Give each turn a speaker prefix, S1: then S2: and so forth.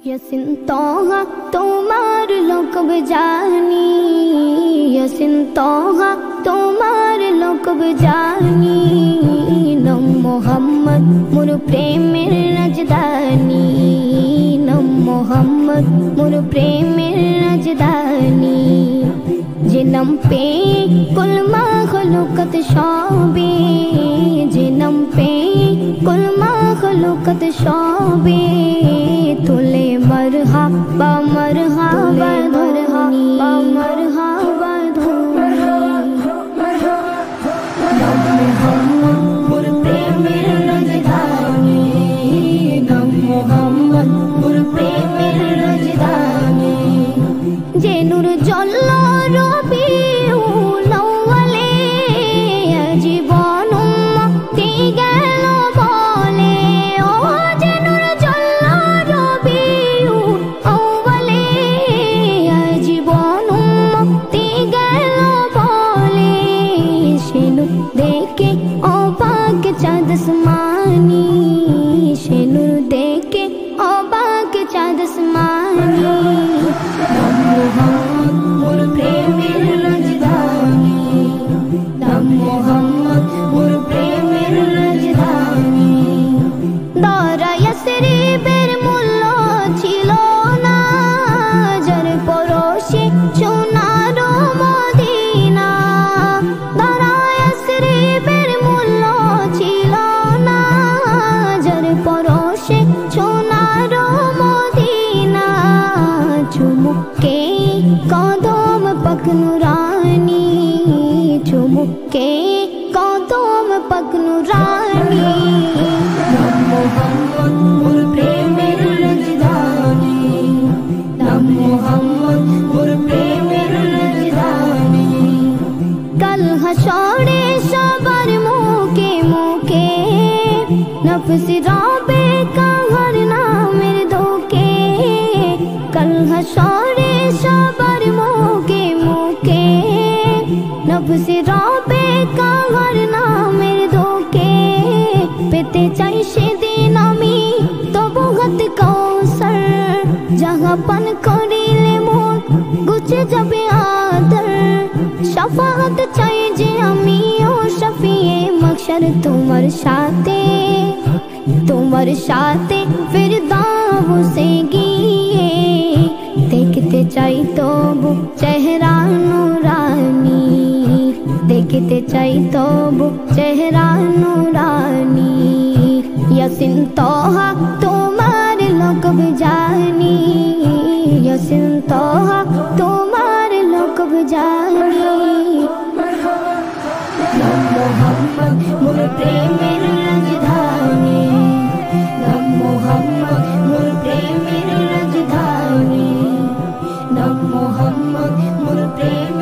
S1: यसिन तोहा तुम्हार लोक बजानी, यसिन तोहा तुम्हार लोक बजानी। नम मोहम्मद मोर प्रेमेर राजधानी, नम मोहम्मद मोर प्रेमेर राजधानी। जिनम पे कुल माखलूकत शोभे, जिनम पे कुल माखलूकत शोभे। तुले मरहबा मरहबा मरहबा मरहबा नम मोहम्मद मोर प्रेमेर राजधानी, नम मोहम्मद मोर प्रेमेर राजधानी। जे नूर जल्लो रबिउल अव्वले জীবন মুক্তি গেল বলে। ও যে নূর জল্লো রবিউল আউয়ালে জীবন মুক্তি গেল বলে। সে নূর দেখে অবাক চাঁদ আসমানি, সে নূর দেখে অবাক চাঁদ আসমানি। নম মোহাম্মদ মোর প্রেমের রাজধানী, नम मोहम्मद मोर प्रेमेर राजधानी। दरा यासरिबेर मूल्य छिलो ना, जार परोशे सोनार मदिना। दरा यासरिबेर मूल्य छिलो ना, जार परोशे सोनार मदिना। चुमुके कदम पक नूरानी, चुमुके कदम पक नूरानी। नम मोहम्मद मोर प्रेमेर राजधानी, नम मोहम्मद मोर प्रेमेर राजधानी। कल हशरे सबर मुके मुके नफ्स रबे कहर नामेर धोके। कल हशरे सबर मुके मुके नफ्स रबे कहर नामेर धोके। पेते चाই সেদিন আমি তবু হাত কৌসর, জাহাপান করিলে মোর গুছে যাবে আদর। শাফাআত চাই যে আমি ও শফিয়ে মাহশর তোমার সাথে, তোমার সাথে ফিরদাউস সে গিয়ে। দেখতে চাই তবু চেহারা নূরানি, देखते चाই तबु चेहरा नूरानी। यसिन तोहा तुम्हार लोक बजानी, यसिन तोहा तुम्हार लोक बजानी। नम मोहम्मद मोर प्रेमेर राजधानी, नम मोहम्मद मोर प्रेमेर राजधानी, नम मोहम्मद मोर प्रेम